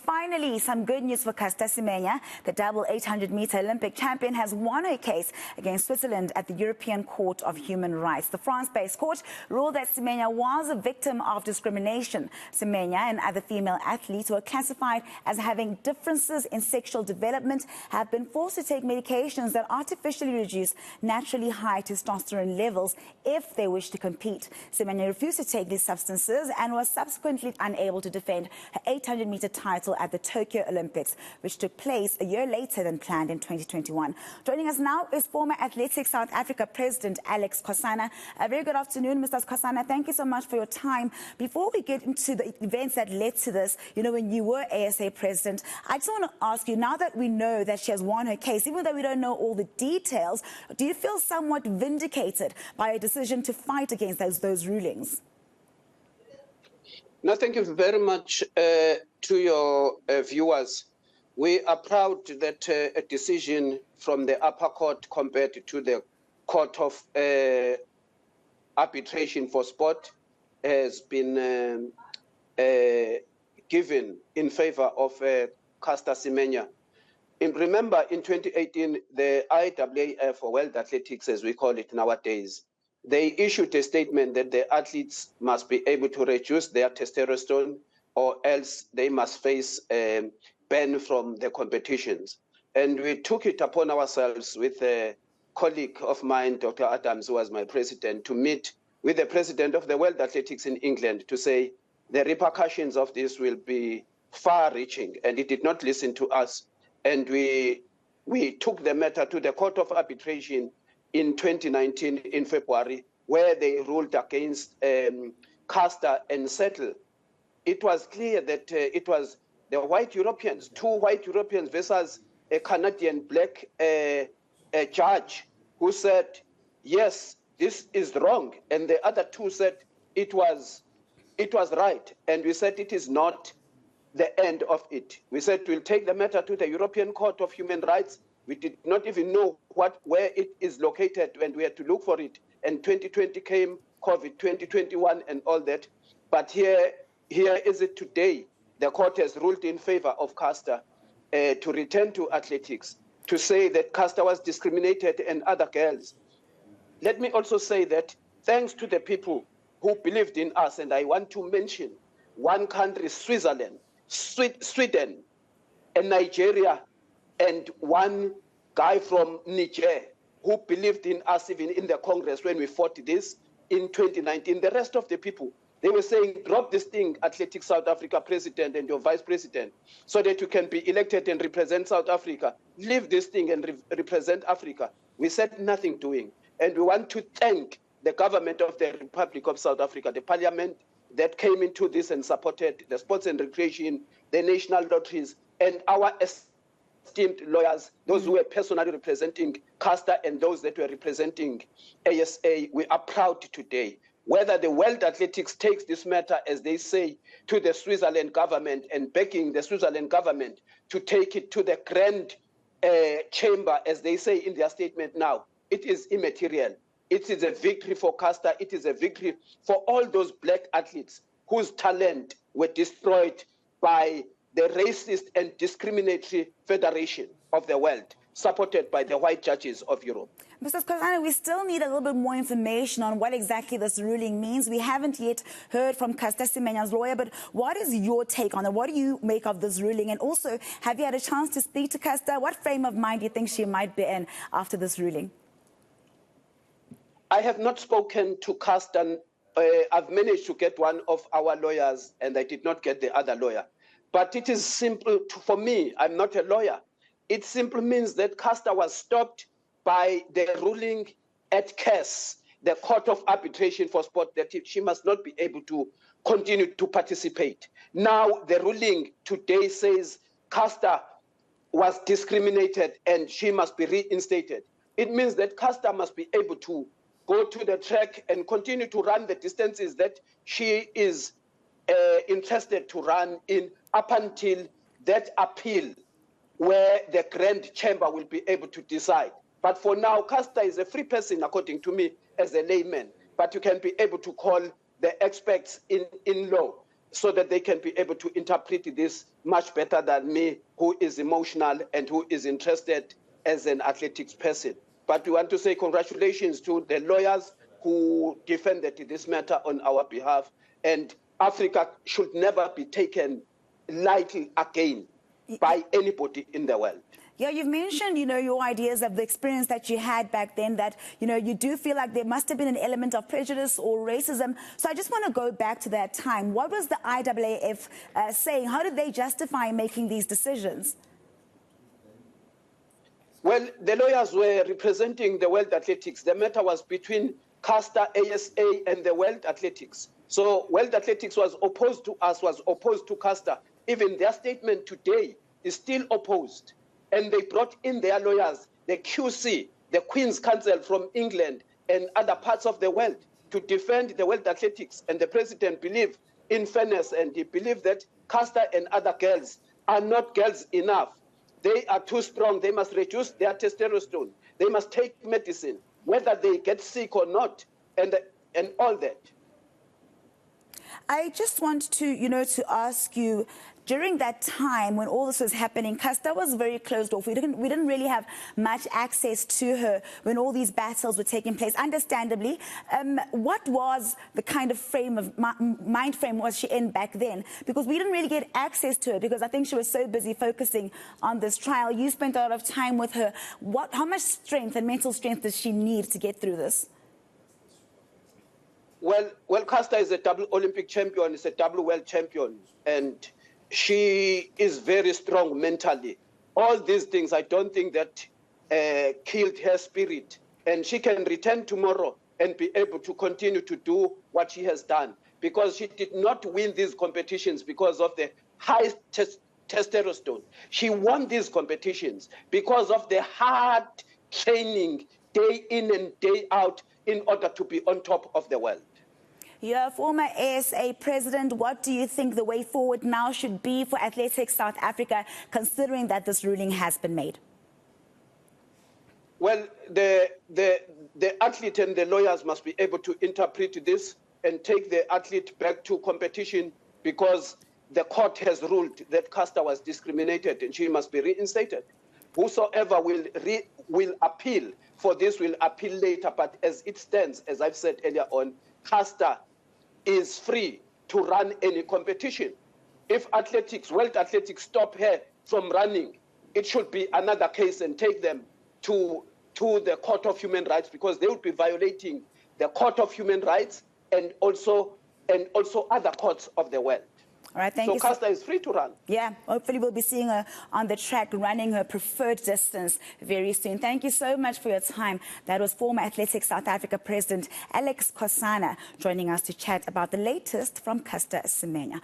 finally, some good news for Semenya. The double 800-meter Olympic champion has won her case against Switzerland at the European Court of Human Rights. The France-based court ruled that Semenya was a victim of discrimination. Semenya and other female athletes were classified as having differences in sexual development, have been forced to take medications that artificially reduce naturally high testosterone levels if they wish to compete. Semenya refused to take these substances and was subsequently unable to defend her 800-meter title at the Tokyo Olympics, which took place a year later than planned in 2021. Joining us now is former Athletics South Africa President Aleck Skhosana. A very good afternoon, Mr. Skhosana. Thank you so much for your time. Before we get into the events that led to this, when you were ASA President, I just want to ask you, now that we know that she has won her case, even though we don't know all the details, do you feel somewhat vindicated by a decision to fight against those rulings? No, thank you very much to your viewers. We are proud that a decision from the upper court compared to the Court of Arbitration for Sport has been given in favor of Semenya. Remember, in 2018, the IAAF, or World Athletics as we call it nowadays, they issued a statement that the athletes must be able to reduce their testosterone or else they must face a ban from the competitions. And we took it upon ourselves with a colleague of mine, Dr. Adams, who was my president, to meet with the president of the World Athletics in England to say the repercussions of this will be far-reaching, and he did not listen to us. And we took the matter to the Court of Arbitration in 2019 in February, where they ruled against Caster and settled. It was clear that it was the white Europeans, two white Europeans versus a Canadian black judge who said, yes, this is wrong. And the other two said it was right. And we said it is not the end of it. We said we'll take the matter to the European Court of Human Rights. We did not even know where it is located, and we had to look for it. And 2020 came, COVID 2021 and all that. But here is it today. The court has ruled in favor of Caster to return to athletics, to say that Caster was discriminated and other girls. Let me also say that thanks to the people who believed in us, and I want to mention one country, Switzerland, Sweden, and Nigeria, and one guy from Niger who believed in us even in the Congress when we fought this in 2019. The rest of the people, they were saying, drop this thing, Athletics South Africa president and your vice president, so that you can be elected and represent South Africa. Leave this thing and represent Africa. We said nothing doing. And we want to thank the government of the Republic of South Africa, the parliament that came into this and supported the sports and recreation, the national lotteries, and our esteemed lawyers, those who were personally representing Caster and those that were representing ASA. We are proud today. Whether the World Athletics takes this matter, as they say, to the Switzerland government and begging the Switzerland government to take it to the Grand Chamber, as they say in their statement now, it is immaterial. It is a victory for Caster. It is a victory for all those black athletes whose talent were destroyed by the racist and discriminatory federation of the world, supported by the white judges of Europe. Mr. Skhosana, we still need a little bit more information on what exactly this ruling means. We haven't yet heard from Semenya's lawyer, but what is your take on it? What do you make of this ruling? And also, have you had a chance to speak to Caster? What frame of mind do you think she might be in after this ruling? I have not spoken to Caster. I've managed to get one of our lawyers, and I did not get the other lawyer. But it is simple for me. I'm not a lawyer. It simply means that Caster was stopped by the ruling at CAS, the Court of Arbitration for Sport, that she must not be able to continue to participate. Now the ruling today says Caster was discriminated and she must be reinstated. It means that Caster must be able to go to the track and continue to run the distances that she is interested to run in up until that appeal where the Grand Chamber will be able to decide. But for now, Caster is a free person, according to me, as a layman. But you can be able to call the experts in law. so that they can be able to interpret this much better than me, who is emotional and who is interested as an athletics person. But we want to say congratulations to the lawyers who defended this matter on our behalf. And Africa should never be taken lightly again by anybody in the world. Yeah, you've mentioned, your ideas of the experience that you had back then, that, you do feel like there must have been an element of prejudice or racism. So I just want to go back to that time. What was the IAAF saying? How did they justify making these decisions? Well, the lawyers were representing the World Athletics. The matter was between CASTA, ASA, and the World Athletics. So World Athletics was opposed to us, was opposed to CASTA. Even their statement today is still opposed. And they brought in their lawyers, the QC, the Queen's Counsel from England and other parts of the world to defend the World Athletics. And the president believed in fairness, and he believed that CASTA and other girls are not girls enough. They are too strong. They must reduce their testosterone. They must take medicine, whether they get sick or not, and all that. I just want to, to ask you, during that time when all this was happening, CASTA was very closed off. We didn't really have much access to her when all these battles were taking place, understandably. What was the kind of mind frame was she in back then? Because we didn't really get access to her because I think she was so busy focusing on this trial. You spent a lot of time with her. How much strength and mental strength does she need to get through this? Well, CASTA is a double Olympic champion, is a double world champion, and she is very strong mentally. All these things, I don't think that killed her spirit. And she can return tomorrow and be able to continue to do what she has done. Because she did not win these competitions because of the high testosterone. She won these competitions because of the hard training day in and day out in order to be on top of the world. You're a former ASA president. What do you think the way forward now should be for Athletics South Africa, considering that this ruling has been made? Well, the athlete and the lawyers must be able to interpret this and take the athlete back to competition, because the court has ruled that CASTA was discriminated and she must be reinstated. Whosoever will appeal for this will appeal later, but as it stands, as I've said earlier on, CASTA is free to run any competition. If World Athletics stop her from running, it should be another case and take them to the Court of Human Rights, because they would be violating the Court of Human Rights and also other courts of the world. All right, thank you. So CASTA is free to run. Yeah, hopefully we'll be seeing her on the track running her preferred distance very soon. Thank you so much for your time. That was former Athletics South Africa President Aleck Skhosana joining us to chat about the latest from CASTA Semenya.